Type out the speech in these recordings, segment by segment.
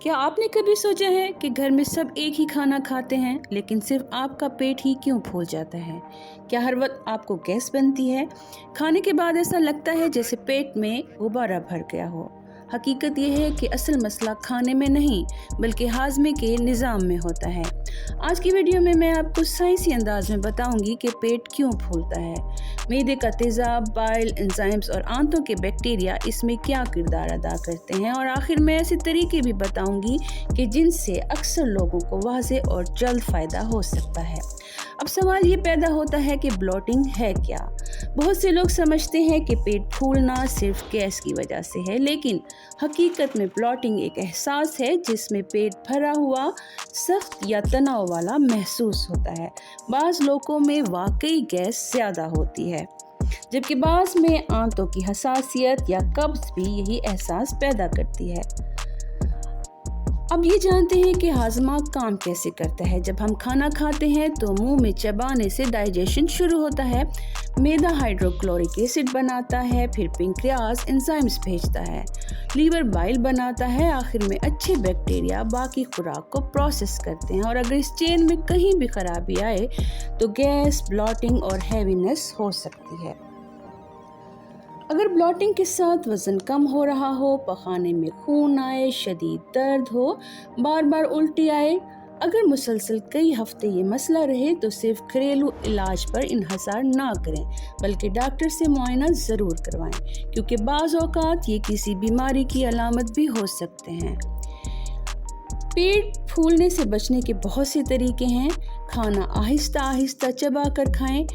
क्या आपने कभी सोचा है कि घर में सब एक ही खाना खाते हैं लेकिन सिर्फ आपका पेट ही क्यों फूल जाता है? क्या हर वक्त आपको गैस बनती है? खाने के बाद ऐसा लगता है जैसे पेट में गुब्बारा भर गया हो। हकीकत यह है कि असल मसला खाने में नहीं बल्कि हाजमे के निज़ाम में होता है। आज की वीडियो में मैं आपको साइंसी अंदाज में बताऊंगी कि पेट क्यों फूलता है, मैदे का तेज़ाब, बाइल, एंजाइम्स और आंतों के बैक्टीरिया इसमें क्या किरदार अदा करते हैं, और आखिर में ऐसे तरीके भी बताऊंगी कि जिनसे अक्सर लोगों को वाज़ेह और जल्द फ़ायदा हो सकता है। अब सवाल ये पैदा होता है कि ब्लोटिंग है क्या? बहुत से लोग समझते हैं कि पेट फूलना सिर्फ गैस की वजह से है, लेकिन हकीकत में ब्लोटिंग एक एहसास है जिसमें पेट भरा हुआ, सख्त या तनाव वाला महसूस होता है। बाज़ लोगों में वाकई गैस ज़्यादा होती है, जबकि बाज़ में आंतों की हसासियत या कब्ज़ भी यही एहसास पैदा करती है। अब ये जानते हैं कि हाजमा काम कैसे करता है। जब हम खाना खाते हैं तो मुंह में चबाने से डाइजेशन शुरू होता है। मैदा हाइड्रोक्लोरिक एसिड बनाता है, फिर पेंक्रियाज एंजाइम्स भेजता है, लीवर बाइल बनाता है, आखिर में अच्छे बैक्टीरिया बाकी खुराक को प्रोसेस करते हैं। और अगर इस चेन में कहीं भी खराबी आए तो गैस, ब्लोटिंग और हैवीनेस हो सकती है। अगर ब्लोटिंग के साथ वज़न कम हो रहा हो, पखाने में खून आए, शदीद दर्द हो, बार बार उल्टी आए, अगर मुसलसल कई हफ्ते ये मसला रहे तो सिर्फ घरेलू इलाज पर इन्हसार ना करें बल्कि डॉक्टर से मुआयना ज़रूर करवाएं, क्योंकि बाज़ औक़ात ये किसी बीमारी की अलामत भी हो सकते हैं। पेट फूलने से बचने के बहुत से तरीके हैं। खाना आहिस्ता आहिस्ता चबा कर खाएं,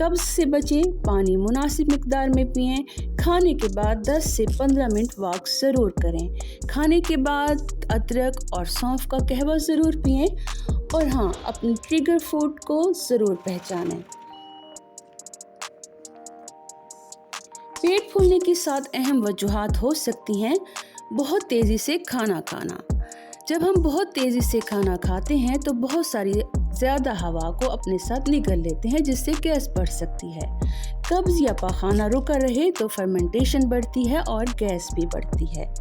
कब्ज़ से बचें, पानी मुनासिब मिकदार में पिएं, खाने के बाद 10 से 15 मिनट वॉक ज़रूर करें, खाने के बाद अदरक और सौंफ का कहवा ज़रूर पिएं, और हाँ, अपनी ट्रिगर फूड को ज़रूर पहचानें। पेट फूलने की 7 अहम वजूहात हो सकती हैं। बहुत तेज़ी से खाना खाना। जब हम बहुत तेज़ी से खाना खाते हैं तो बहुत सारी ज़्यादा हवा को अपने साथ निगल लेते हैं, जिससे गैस बढ़ सकती है। कब्ज़ या पाखाना रुका रहे तो फर्मेंटेशन बढ़ती है और गैस भी बढ़ती है।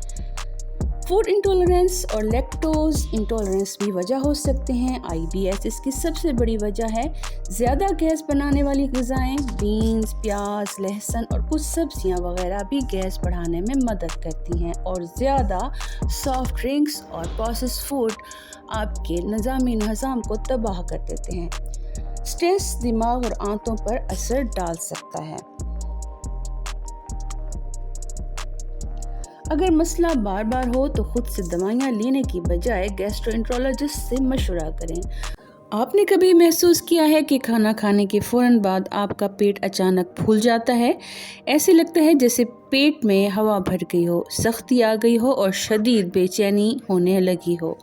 फूड इंटॉलरेंस और लैक्टोज इंटॉलरेंस भी वजह हो सकते हैं। IBS इसकी सबसे बड़ी वजह है। ज़्यादा गैस बनाने वाली ग़िज़ाएँ, बीन्स, प्याज, लहसुन और कुछ सब्जियां वगैरह भी गैस बढ़ाने में मदद करती हैं, और ज़्यादा सॉफ्ट ड्रिंक्स और प्रोसेस्ड फूड आपके निज़ाम को तबाह कर देते हैं। स्ट्रेस दिमाग और आंतों पर असर डाल सकता है। अगर मसला बार बार हो तो खुद से दवाइयाँ लेने की बजाय गैस्ट्रोएंटरोलॉजिस्ट से मशवरा करें। आपने कभी महसूस किया है कि खाना खाने के फ़ौरन बाद आपका पेट अचानक फूल जाता है? ऐसे लगता है जैसे पेट में हवा भर गई हो, सख्ती आ गई हो और शदीद बेचैनी होने लगी हो।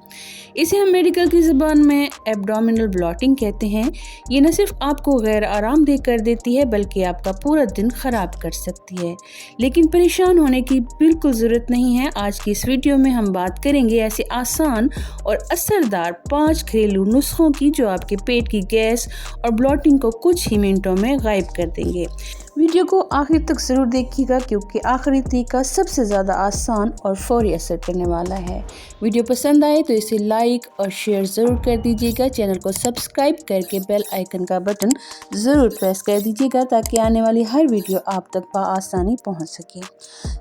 इसे हम मेडिकल की ज़बान में एब्डोमिनल ब्लोटिंग कहते हैं। ये न सिर्फ आपको गैर आरामदेह कर देती है बल्कि आपका पूरा दिन ख़राब कर सकती है। लेकिन परेशान होने की बिल्कुल ज़रूरत नहीं है। आज की इस वीडियो में हम बात करेंगे ऐसे आसान और असरदार 5 घरेलू नुस्खों की जो आपके पेट की गैस और ब्लोटिंग को कुछ ही मिनटों में गायब कर देंगे। वीडियो को आखिर तक ज़रूर देखिएगा, क्योंकि आखिरी तरीका सबसे ज़्यादा आसान और फौरी असर करने वाला है। वीडियो पसंद आए तो इसे लाइक और शेयर ज़रूर कर दीजिएगा। चैनल को सब्सक्राइब करके बेल आइकन का बटन ज़रूर प्रेस कर दीजिएगा ताकि आने वाली हर वीडियो आप तक बआसानी पहुंच सके।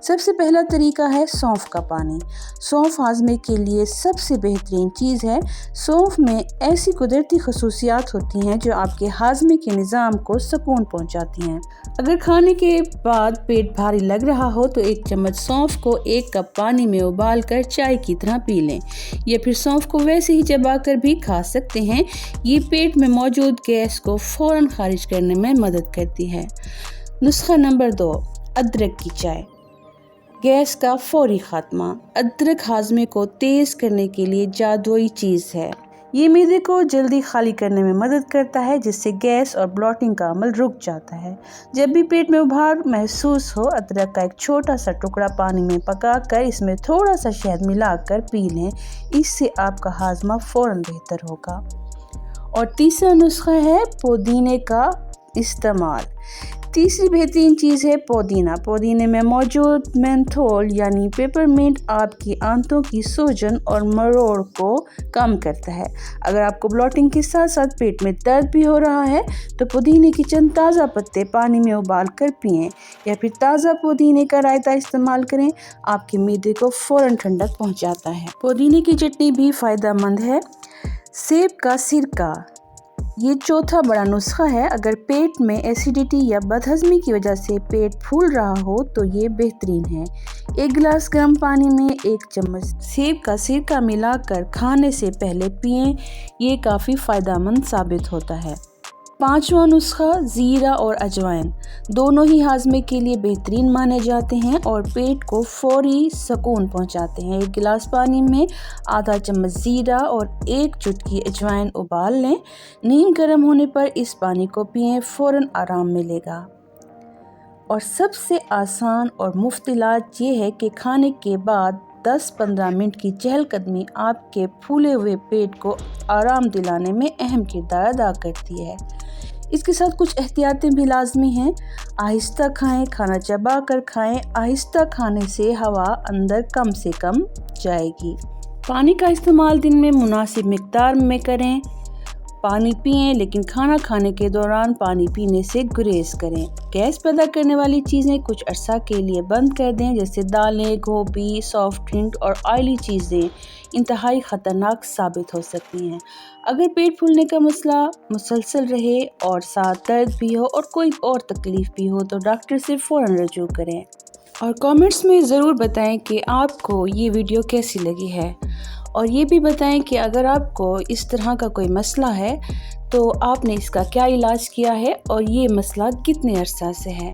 सबसे पहला तरीका है सौंफ का पानी। सौंफ हाजमे के लिए सबसे बेहतरीन चीज़ है। सौंफ में ऐसी कुदरती खसूसियात होती हैं जो आपके हाजमे के निज़ाम को सुकून पहुँचाती हैं। अगर खाने के बाद पेट भारी लग रहा हो तो 1 चम्मच सौंफ को 1 कप पानी में उबाल कर चाय की तरह पी लें, या फिर सौंफ को वैसे ही चबाकर भी खा सकते हैं। ये पेट में मौजूद गैस को फ़ौरन खारिज करने में मदद करती है। नुस्खा नंबर 2, अदरक की चाय। गैस का फौरी खात्मा। अदरक हाजमे को तेज़ करने के लिए जादुई चीज़ है। ये मैदे को जल्दी खाली करने में मदद करता है, जिससे गैस और ब्लोटिंग का अमल रुक जाता है। जब भी पेट में उभार महसूस हो, अदरक का एक छोटा सा टुकड़ा पानी में पकाकर इसमें थोड़ा सा शहद मिलाकर पी लें। इससे आपका हाजमा फ़ौरन बेहतर होगा। और तीसरा नुस्खा है पुदीने का इस्तेमाल। तीसरी बेहतरीन चीज़ है पुदीना। पुदीने में मौजूद मेंथोल यानी पेपरमिंट आपकी आंतों की सूजन और मरोड़ को कम करता है। अगर आपको ब्लॉटिंग के साथ साथ पेट में दर्द भी हो रहा है तो पुदीने के चंद ताज़ा पत्ते पानी में उबाल कर पिएं या फिर ताज़ा पुदीने का रायता इस्तेमाल करें। आपके मैदे को फ़ौरन ठंडक पहुंचाता है। पुदीने की चटनी भी फ़ायदेमंद है। सेब का सिरका, ये चौथा बड़ा नुस्खा है। अगर पेट में एसिडिटी या बदहज़मी की वजह से पेट फूल रहा हो तो ये बेहतरीन है। 1 गिलास गर्म पानी में 1 चम्मच सेब का सिरका मिलाकर खाने से पहले पिएं। ये काफ़ी फ़ायदेमंद साबित होता है। 5वां नुस्खा ज़ीरा और अजवाइन, दोनों ही हाजमे के लिए बेहतरीन माने जाते हैं और पेट को फौरी सुकून पहुंचाते हैं। 1 गिलास पानी में आधा चम्मच ज़ीरा और 1 चुटकी अजवाइन उबाल लें। नीम गर्म होने पर इस पानी को पिएं, फ़ौरन आराम मिलेगा। और सबसे आसान और मुफ्त इलाज ये है कि खाने के बाद 10-15 मिनट की चहलकदमी आपके फूले हुए पेट को आराम दिलाने में अहम किरदार अदा करती है। इसके साथ कुछ एहतियातें भी लाजमी हैं। आहिस्ता खाएं, खाना चबा कर खाएं। आहिस्ता खाने से हवा अंदर कम से कम जाएगी। पानी का इस्तेमाल दिन में मुनासिब मिक़दार में करें। पानी पिएं लेकिन खाना खाने के दौरान पानी पीने से गुरेज करें। गैस पैदा करने वाली चीज़ें कुछ अरसा के लिए बंद कर दें, जैसे दालें, गोभी, सॉफ्ट ड्रिंक और ऑयली चीज़ें इंतहाई ख़तरनाक साबित हो सकती हैं। अगर पेट फूलने का मसला मुसलसल रहे और साथ दर्द भी हो और कोई और तकलीफ़ भी हो तो डॉक्टर से फ़ौरन रजू करें। और कमेंट्स में ज़रूर बताएं कि आपको ये वीडियो कैसी लगी है, और ये भी बताएं कि अगर आपको इस तरह का कोई मसला है तो आपने इसका क्या इलाज किया है और ये मसला कितने अरसा से है।